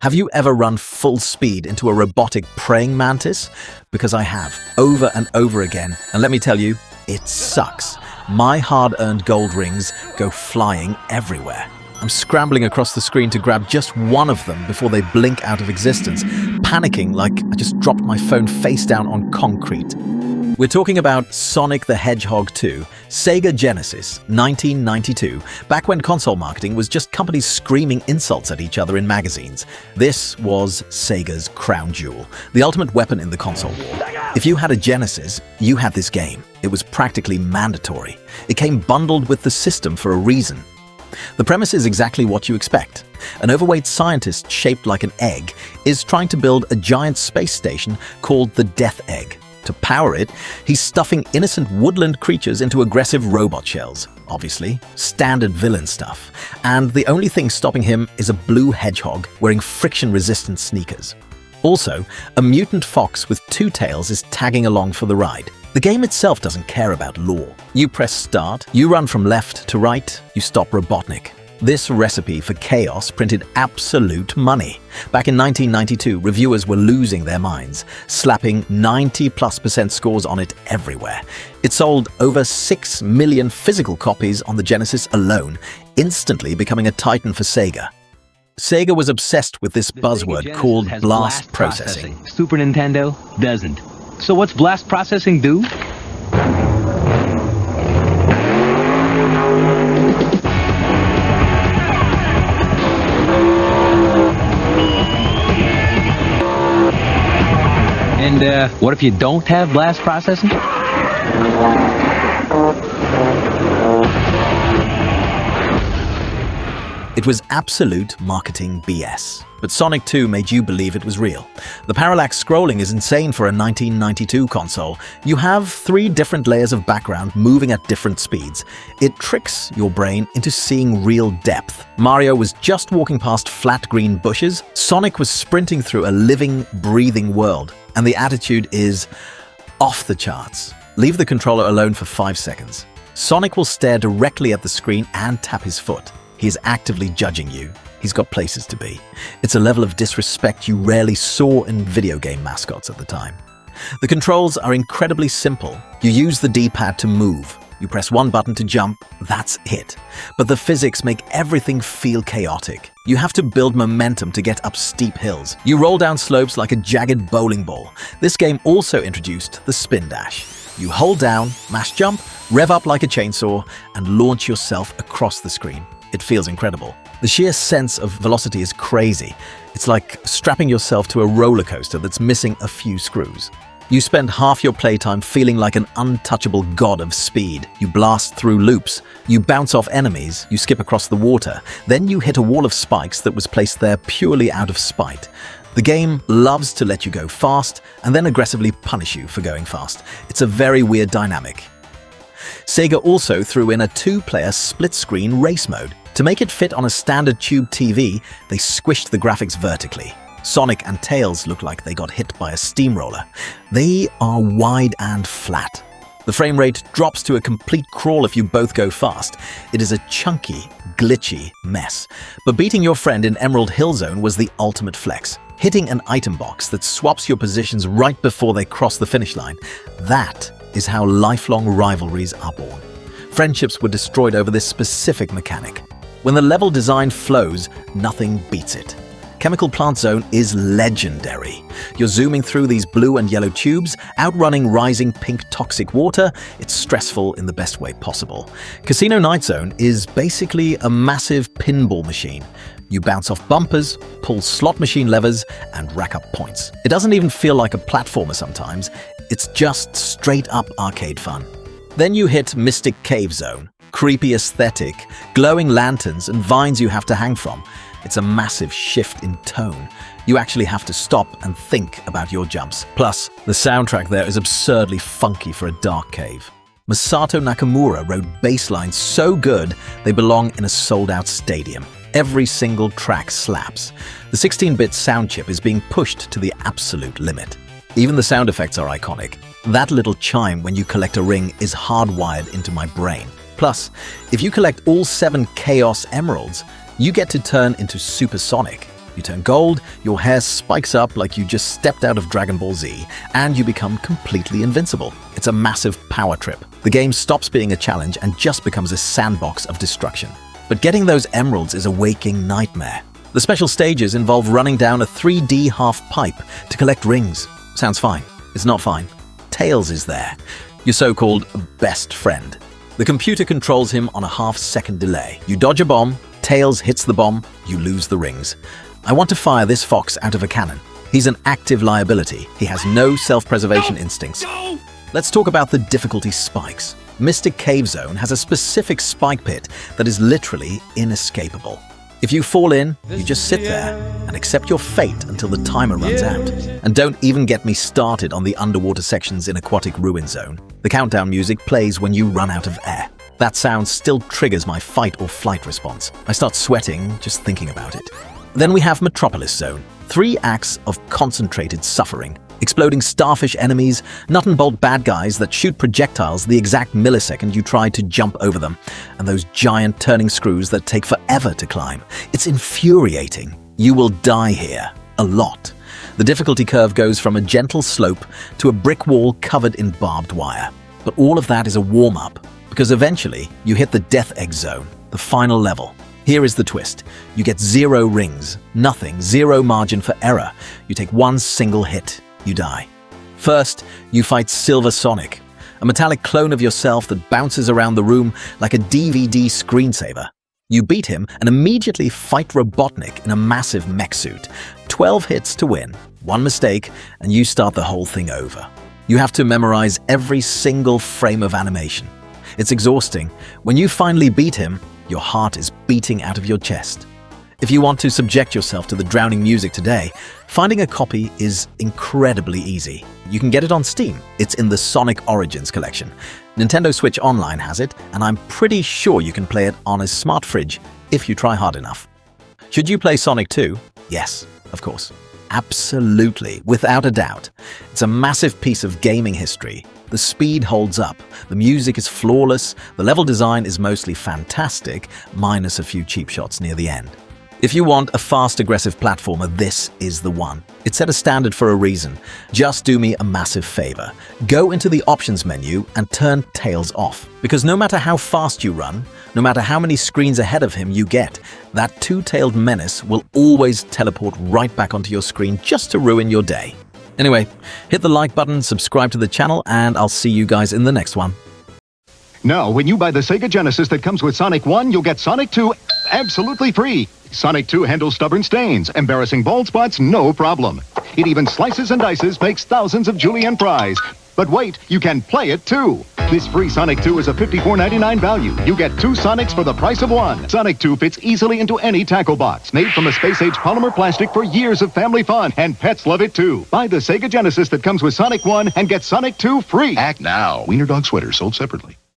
Have you ever run full speed into a robotic praying mantis? Because I have, over and over again, and let me tell you, it sucks. My hard-earned gold rings go flying everywhere. I'm scrambling across the screen to grab just one of them before they blink out of existence, panicking like I just dropped my phone face down on concrete. We're talking about Sonic the Hedgehog 2, Sega Genesis, 1992, back when console marketing was just companies screaming insults at each other in magazines. This was Sega's crown jewel, the ultimate weapon in the console war. If you had a Genesis, you had this game. It was practically mandatory. It came bundled with the system for a reason. The premise is exactly what you expect. An overweight scientist shaped like an egg is trying to build a giant space station called the Death Egg. To power it, he's stuffing innocent woodland creatures into aggressive robot shells. Obviously, standard villain stuff. And the only thing stopping him is a blue hedgehog wearing friction-resistant sneakers. Also, a mutant fox with two tails is tagging along for the ride. The game itself doesn't care about lore. You press start, you run from left to right, you stop Robotnik. This recipe for chaos printed absolute money. Back in 1992, reviewers were losing their minds, slapping 90+% scores on it everywhere. It sold over 6 million physical copies on the Genesis alone, instantly becoming a titan for Sega. Sega was obsessed with this buzzword called blast processing. Super Nintendo doesn't. So what's blast processing do? And what if you don't have blast processing? It was absolute marketing BS. But Sonic 2 made you believe it was real. The parallax scrolling is insane for a 1992 console. You have 3 different layers of background moving at different speeds. It tricks your brain into seeing real depth. Mario was just walking past flat green bushes. Sonic was sprinting through a living, breathing world. And the attitude is off the charts. Leave the controller alone for 5 seconds. Sonic will stare directly at the screen and tap his foot. He is actively judging you. He's got places to be. It's a level of disrespect you rarely saw in video game mascots at the time. The controls are incredibly simple. You use the D-pad to move. You press one button to jump, that's it. But the physics make everything feel chaotic. You have to build momentum to get up steep hills. You roll down slopes like a jagged bowling ball. This game also introduced the spin dash. You hold down, mash jump, rev up like a chainsaw, and launch yourself across the screen. It feels incredible. The sheer sense of velocity is crazy. It's like strapping yourself to a roller coaster that's missing a few screws. You spend half your playtime feeling like an untouchable god of speed. You blast through loops, you bounce off enemies, you skip across the water, then you hit a wall of spikes that was placed there purely out of spite. The game loves to let you go fast and then aggressively punish you for going fast. It's a very weird dynamic. Sega also threw in a 2-player split-screen race mode. To make it fit on a standard tube TV, they squished the graphics vertically. Sonic and Tails look like they got hit by a steamroller. They are wide and flat. The frame rate drops to a complete crawl if you both go fast. It is a chunky, glitchy mess. But beating your friend in Emerald Hill Zone was the ultimate flex. Hitting an item box that swaps your positions right before they cross the finish line. That is how lifelong rivalries are born. Friendships were destroyed over this specific mechanic. When the level design flows, nothing beats it. Chemical Plant Zone is legendary. You're zooming through these blue and yellow tubes, outrunning rising pink toxic water. It's stressful in the best way possible. Casino Night Zone is basically a massive pinball machine. You bounce off bumpers, pull slot machine levers, and rack up points. It doesn't even feel like a platformer sometimes. It's just straight-up arcade fun. Then you hit Mystic Cave Zone. Creepy aesthetic, glowing lanterns, and vines you have to hang from. It's a massive shift in tone. You actually have to stop and think about your jumps. Plus, the soundtrack there is absurdly funky for a dark cave. Masato Nakamura wrote bass lines so good they belong in a sold-out stadium. Every single track slaps. The 16-bit sound chip is being pushed to the absolute limit. Even the sound effects are iconic. That little chime when you collect a ring is hardwired into my brain. Plus, if you collect all 7 Chaos Emeralds, you get to turn into Super Sonic. You turn gold, your hair spikes up like you just stepped out of Dragon Ball Z, and you become completely invincible. It's a massive power trip. The game stops being a challenge and just becomes a sandbox of destruction. But getting those emeralds is a waking nightmare. The special stages involve running down a 3D half pipe to collect rings. Sounds fine. It's not fine. Tails is there, your so-called best friend. The computer controls him on a half-second delay. You dodge a bomb, Tails hits the bomb, you lose the rings. I want to fire this fox out of a cannon. He's an active liability. He has no self-preservation instincts. Let's talk about the difficulty spikes. Mystic Cave Zone has a specific spike pit that is literally inescapable. If you fall in, you just sit there and accept your fate until the timer runs out. And don't even get me started on the underwater sections in Aquatic Ruin Zone. The countdown music plays when you run out of air. That sound still triggers my fight or flight response. I start sweating just thinking about it. Then we have Metropolis Zone. 3 acts of concentrated suffering. Exploding starfish enemies, nut and bolt bad guys that shoot projectiles the exact millisecond you try to jump over them, and those giant turning screws that take forever to climb. It's infuriating. You will die here. A lot. The difficulty curve goes from a gentle slope to a brick wall covered in barbed wire. But all of that is a warm-up, because eventually you hit the Death Egg Zone, the final level. Here is the twist. You get 0 rings, nothing, 0 margin for error. You take 1 single hit. You die. First, you fight Silver Sonic, a metallic clone of yourself that bounces around the room like a DVD screensaver. You beat him and immediately fight Robotnik in a massive mech suit. 12 hits to win, 1 mistake, and you start the whole thing over. You have to memorize every single frame of animation. It's exhausting. When you finally beat him, your heart is beating out of your chest. If you want to subject yourself to the drowning music today, finding a copy is incredibly easy. You can get it on Steam. It's in the Sonic Origins collection. Nintendo Switch Online has it, and I'm pretty sure you can play it on a smart fridge if you try hard enough. Should you play Sonic 2? Yes, of course. Absolutely, without a doubt. It's a massive piece of gaming history. The speed holds up, the music is flawless, the level design is mostly fantastic, minus a few cheap shots near the end. If you want a fast, aggressive platformer, this is the one. It set a standard for a reason. Just do me a massive favor. Go into the options menu and turn Tails off. Because no matter how fast you run, no matter how many screens ahead of him you get, that two-tailed menace will always teleport right back onto your screen just to ruin your day. Anyway, hit the like button, subscribe to the channel, and I'll see you guys in the next one. Now, when you buy the Sega Genesis that comes with Sonic 1, you'll get Sonic 2 absolutely free. Sonic 2 handles stubborn stains, embarrassing bald spots, no problem. It even slices and dices, makes thousands of julienne fries. But wait, you can play it too. This free Sonic 2 is a $54.99 value. You get 2 Sonics for the price of 1. Sonic 2 fits easily into any tackle box. Made from a space-age polymer plastic for years of family fun, and pets love it too. Buy the Sega Genesis that comes with Sonic 1 and get Sonic 2 free. Act now. Wiener Dog Sweater sold separately.